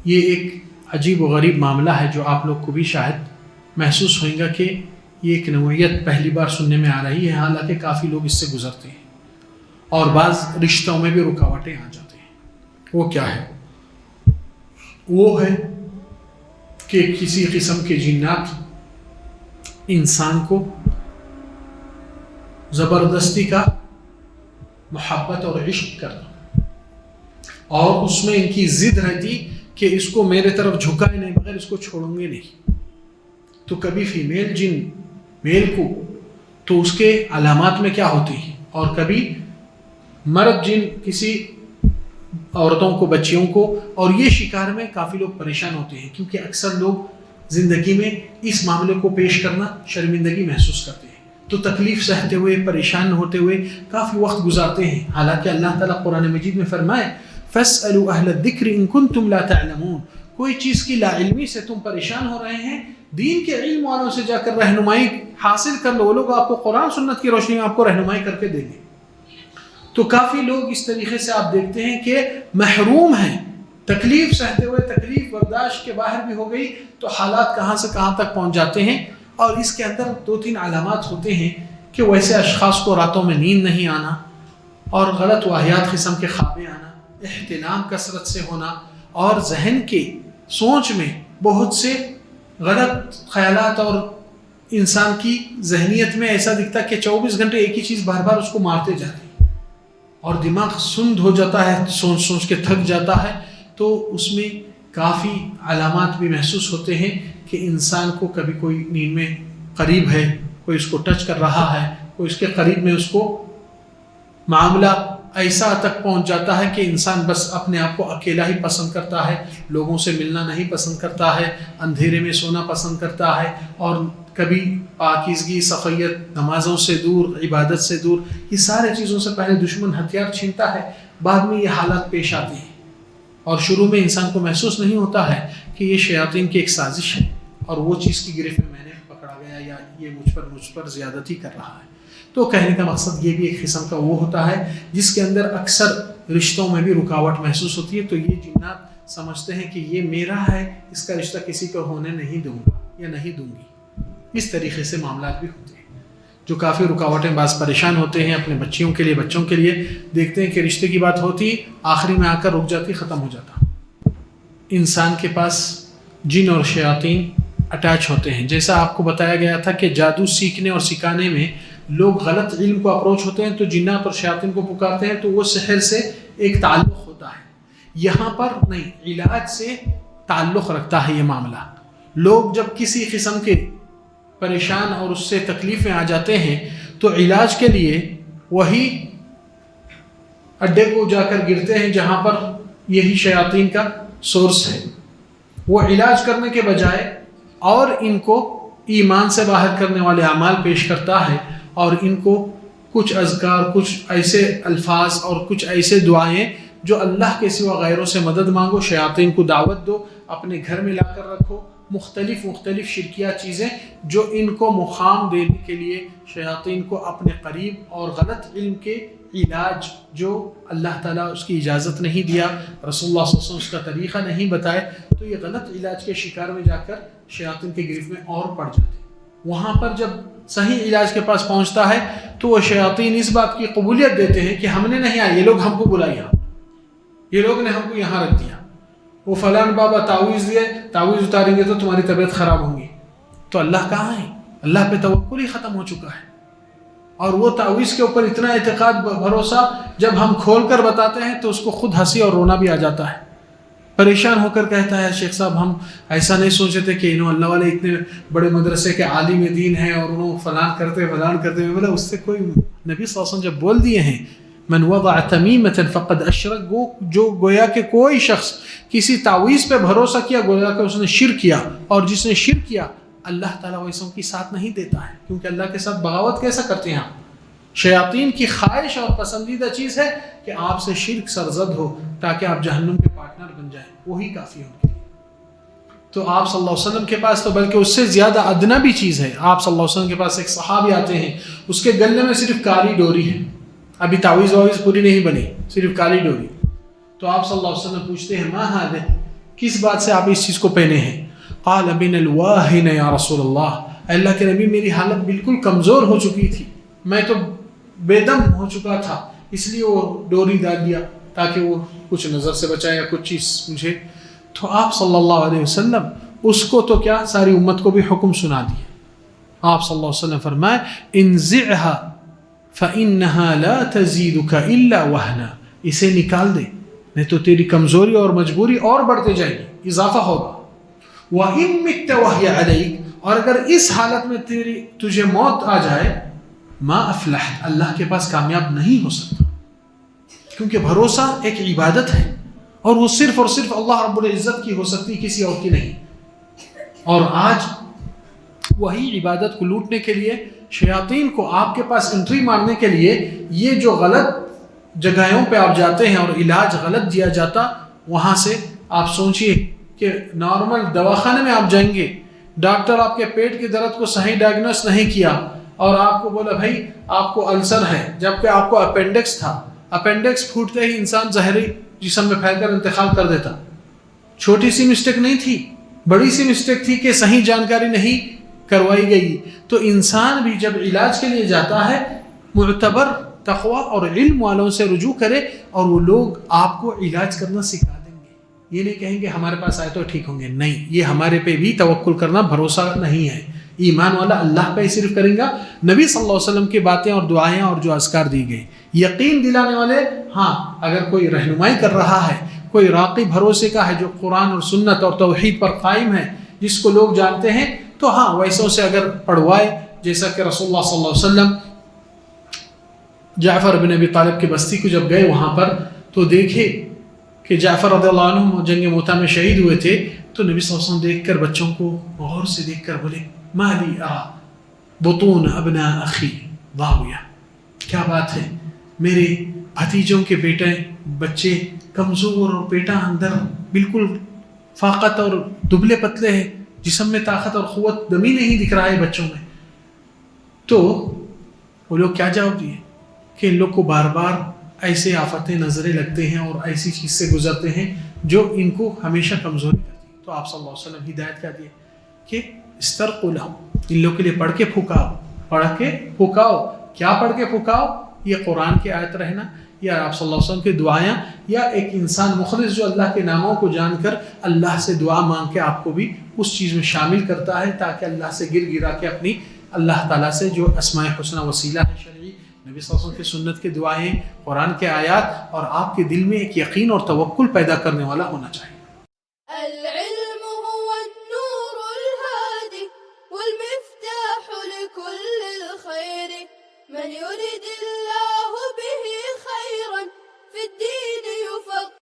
یہ ایک عجیب و غریب معاملہ ہے جو آپ لوگ کو بھی شاید محسوس ہوئے گا کہ یہ ایک نوعیت پہلی بار سننے میں آ رہی ہے، حالانکہ کافی لوگ اس سے گزرتے ہیں اور بعض رشتوں میں بھی رکاوٹیں آ جاتے ہیں۔ وہ کیا ہے؟ وہ ہے کہ کسی قسم کے جنات انسان کو زبردستی کا محبت اور عشق کرنا، اور اس میں ان کی ضد رہتی کہ اس کو میرے طرف جھکائے نہیں بغیر اس کو چھوڑوں گے نہیں۔ تو کبھی فیمیل جن میل کو تو اس کے علامات میں کیا ہوتی ہیں، اور کبھی مرد جن کسی عورتوں کو، بچیوں کو، اور یہ شکار میں کافی لوگ پریشان ہوتے ہیں کیونکہ اکثر لوگ زندگی میں اس معاملے کو پیش کرنا شرمندگی محسوس کرتے ہیں، تو تکلیف سہتے ہوئے، پریشان ہوتے ہوئے کافی وقت گزارتے ہیں۔ حالانکہ اللہ تعالیٰ قرآن مجید میں فرمائے فَاسْأَلُوا أَهْلَ الذِّكْرِ إِن كُنتُمْ لَا تَعْلَمُونَ، کوئی چیز کی لا علمی سے تم پریشان ہو رہے ہیں، دین کے علم والوں سے جا کر رہنمائی حاصل کر لو، وہ لوگ آپ کو قرآن سنت کی روشنی میں آپ کو رہنمائی کر کے دیں گے۔ تو کافی لوگ اس طریقے سے آپ دیکھتے ہیں کہ محروم ہیں، تکلیف سہتے ہوئے، تکلیف برداشت کے باہر بھی ہو گئی تو حالات کہاں سے کہاں تک پہنچ جاتے ہیں۔ اور اس کے اندر 2-3 علامات ہوتے ہیں کہ ویسے اشخاص کو راتوں میں نیند نہیں آنا، اور غلط واہیات قسم کے خوابیں آنا، احتلام کثرت سے ہونا، اور ذہن کے سوچ میں بہت سے غلط خیالات، اور انسان کی ذہنیت میں ایسا دکھتا کہ 24 گھنٹے ایک ہی چیز بار بار اس کو مارتے جا رہی، اور دماغ سند ہو جاتا ہے، سوچ سوچ کے تھک جاتا ہے۔ تو اس میں کافی علامات بھی محسوس ہوتے ہیں کہ انسان کو کبھی کوئی نیند میں قریب ہے، کوئی اس کو ٹچ کر رہا ہے، کوئی اس کے قریب میں، اس کو معاملہ ایسا تک پہنچ جاتا ہے کہ انسان بس اپنے آپ کو اکیلا ہی پسند کرتا ہے، لوگوں سے ملنا نہیں پسند کرتا ہے، اندھیرے میں سونا پسند کرتا ہے، اور کبھی پاکیزگی، صفیت، نمازوں سے دور، عبادت سے دور، یہ سارے چیزوں سے پہلے دشمن ہتھیار چھینتا ہے، بعد میں یہ حالات پیش آتے ہیں، اور شروع میں انسان کو محسوس نہیں ہوتا ہے کہ یہ شیاطین کی ایک سازش ہے، اور وہ چیز کی گرفت میں نے پکڑا گیا، یا یہ مجھ پر زیادتی کر رہا ہے۔ تو کہنے کا مقصد یہ بھی ایک قسم کا وہ ہوتا ہے جس کے اندر اکثر رشتوں میں بھی رکاوٹ محسوس ہوتی ہے، تو یہ جنات سمجھتے ہیں کہ یہ میرا ہے، اس کا رشتہ کسی کو ہونے نہیں دوں گا یا نہیں دوں گی۔ اس طریقے سے معاملات بھی ہوتے ہیں جو کافی رکاوٹیں، بعض پریشان ہوتے ہیں اپنے بچوں کے لیے دیکھتے ہیں کہ رشتے کی بات ہوتی، آخری میں آ کر رک جاتی، ختم ہو جاتا۔ انسان کے پاس جن اور شیاطین اٹیچ ہوتے ہیں، جیسا آپ کو بتایا گیا تھا کہ جادو سیکھنے اور سکھانے میں لوگ غلط علم کو اپروچ ہوتے ہیں تو جنات اور شیاطین کو پکارتے ہیں، تو وہ سحر سے ایک تعلق ہوتا ہے۔ یہاں پر نہیں، علاج سے تعلق رکھتا ہے یہ معاملہ۔ لوگ جب کسی قسم کے پریشان اور اس سے تکلیف میں آ جاتے ہیں تو علاج کے لیے وہی اڈے کو جا کر گرتے ہیں جہاں پر یہی شیاطین کا سورس ہے۔ وہ علاج کرنے کے بجائے اور ان کو ایمان سے باہر کرنے والے اعمال پیش کرتا ہے، اور ان کو کچھ اذکار، کچھ ایسے الفاظ اور کچھ ایسے دعائیں جو اللہ کے سوا غیروں سے مدد مانگو، شیاطین کو دعوت دو، اپنے گھر میں لا کر رکھو، مختلف شرکیہ چیزیں جو ان کو مقام دینے کے لیے شیاطین کو اپنے قریب، اور غلط علم کے علاج جو اللہ تعالیٰ اس کی اجازت نہیں دیا، رسول اللہ صلی اللہ علیہ وسلم اس کا طریقہ نہیں بتائے، تو یہ غلط علاج کے شکار میں جا کر شیاطین کی گرفت میں اور پڑ جاتے ہیں۔ وہاں پر جب صحیح علاج کے پاس پہنچتا ہے تو وہ شیاطین اس بات کی قبولیت دیتے ہیں کہ ہم نے نہیں آیا، یہ لوگ ہم کو بلایا، یہ لوگ نے ہم کو یہاں رکھ دیا، وہ فلان بابا تعویذ دیے، تعویذ اتاریں گے تو تمہاری طبیعت خراب ہوں گی۔ تو اللہ کہاں ہے؟ اللہ پہ توکل ہی ختم ہو چکا ہے، اور وہ تعویذ کے اوپر اتنا اعتقاد، بھروسہ جب ہم کھول کر بتاتے ہیں تو اس کو خود ہنسی اور رونا بھی آ جاتا ہے، پریشان ہو کر کہتا ہے شیخ صاحب ہم ایسا نہیں سوچے تھے کہ انہوں اللہ والے اتنے بڑے مدرسے کے عالم دین ہیں اور انہوں فلان کرتے مطلب اس سے کوئی، نبی صلی اللہ علیہ وسلم جب بول دیے ہیں من وضع تمیمۃ فقد اشرک، جو گویا کہ کوئی شخص کسی تعویذ پہ بھروسہ کیا گویا کہ اس نے شرک کیا، اور جس نے شرک کیا اللہ تعالیٰ ویسوں کی ساتھ نہیں دیتا ہے، کیونکہ اللہ کے ساتھ بغاوت کیسا کرتے ہیں آپ؟ شیاطین کی خواہش اور پسندیدہ چیز ہے کہ آپ سے شرک سرزد ہو تاکہ آپ جہنم کے پارٹنر بن جائیں، وہی کافی ہو۔ تو آپ صلی اللہ علیہ وسلم کے پاس تو بلکہ اس سے زیادہ ادنا بھی چیز ہے، آپ صلی اللہ علیہ وسلم کے پاس ایک صحابی آتے ہیں، اس کے گلے میں صرف کالی ڈوری ہے، ابھی تعویذ واویز پوری نہیں بنی، صرف کالی ڈوری۔ تو آپ صلی اللہ علیہ وسلم پوچھتے ہیں ما ہذا، کس بات سے آپ اس چیز کو پہنے ہیں؟ قال من الواہن یا رسول اللہ، اللہ کے نبی میری حالت بالکل کمزور ہو چکی تھی، میں تو بے دم ہو چکا تھا، اس لیے وہ ڈوری ڈال دیا تاکہ وہ کچھ نظر سے بچائے یا کچھ چیز مجھے. تو آپ صلی اللہ علیہ وسلم اس کو تو کیا ساری امت کو بھی حکم سنا دیا. آپ صلی اللہ علیہ وسلم فرمائے انزعها فإنها لا تزيدك إلا وهنا، اسے نکال دے نہیں تو تیری کمزوری اور مجبوری اور بڑھتے جائے گی، اضافہ ہوگا. وَإِن مِتَّ وَهِيَ عَلَيْكَ، اور اگر اس حالت میں تجھے موت آ جائے، ما افلحت، اللہ کے پاس کامیاب نہیں ہو سکتا. کیونکہ بھروسہ ایک عبادت ہے اور وہ صرف اور صرف اللہ رب العزت کی ہو سکتی، کسی اور کی نہیں. اور آج وہی عبادت کو لوٹنے کے لیے، شیاطین کو آپ کے پاس انٹری مارنے کے لیے، یہ جو غلط جگہوں پہ آپ جاتے ہیں اور علاج غلط دیا جاتا، وہاں سے آپ سوچئے کہ نارمل دواخانے میں آپ جائیں گے، ڈاکٹر آپ کے پیٹ کے درد کو صحیح ڈائگنوس نہیں کیا اور آپ کو بولا بھائی آپ کو السر ہے، جبکہ آپ کو اپینڈکس تھا. اپینڈکس پھوٹتے ہی انسان زہری جسم میں پھیل کر انتقال کر دیتا. چھوٹی سی مسٹیک نہیں تھی، بڑی سی مسٹیک تھی کہ صحیح جانکاری نہیں کروائی گئی. تو انسان بھی جب علاج کے لیے جاتا ہے، معتبر تقوی اور علم والوں سے رجوع کرے اور وہ لوگ آپ کو علاج کرنا سکھا دیں گے. یہ نہیں کہیں گے ہمارے پاس آئے تو ٹھیک ہوں گے، نہیں، یہ ہمارے پہ بھی توکل کرنا بھروسہ نہیں ہے. ایمان والا اللہ پہ ہی صرف کریں گا. نبی صلی اللہ علیہ وسلم کی باتیں اور دعائیں اور جو اذکار دی گئی، یقین دلانے والے. ہاں اگر کوئی رہنمائی کر رہا ہے، کوئی راقی بھروسے کا ہے جو قرآن اور سنت اور توحید پر قائم ہے، جس کو لوگ جانتے ہیں، تو ہاں ویسوں سے اگر پڑھوائے، جیسا کہ رسول اللہ صلی اللہ علیہ وسلم جعفر بن ابی طالب کی بستی کو جب گئے وہاں پر تو دیکھے کہ جعفر رضی اللہ عنہ جنگ موتا میں شہید ہوئے تھے. تو نبی صلی اللہ علیہ وسلم دیکھ کر بچوں کو غور سے دیکھ کر بولے ما لی ارا بطون ابناء اخی ضاویہ، کیا بات ہے، میرے بھتیجوں کے بچے کمزور اور پیٹا اندر بالکل فاقت اور دبلے پتلے ہیں، جسم میں طاقت اور قوت دمی نہیں دکھ رہا ہے بچوں میں. تو وہ لوگ کیا جواب دیے کہ ان لوگ کو بار بار ایسے آفتیں نظریں لگتے ہیں اور ایسی چیز سے گزرتے ہیں جو ان کو ہمیشہ کمزوری کرتی. تو آپ صلی اللہ علیہ وسلم ہدایت کیا دیے کہ استرقوا لهم، ان لوگ کے لیے پڑھ کے پھکاؤ. کیا پڑھ کے پھکاؤ؟ یہ قرآن کی آیت رہنا، یا آپ صلی اللہ علیہ وسلم کی دعائیں، یا ایک انسان مخلص جو اللہ کے ناموں کو جان کر اللہ سے دعا مانگ کے آپ کو بھی اس چیز میں شامل کرتا ہے، تاکہ اللہ سے گر گرا کے اپنی اللہ تعالیٰ سے جو اسماء حسنہ وسیلہ ہے شرعی، نبی صلی اللہ علیہ وسلم کی سنت کی دعائیں، قرآن کے آیات، اور آپ کے دل میں ایک یقین اور توکل پیدا کرنے والا ہونا چاہیے. العلم هو النور الهادي والمفتاح لكل الخير من يرد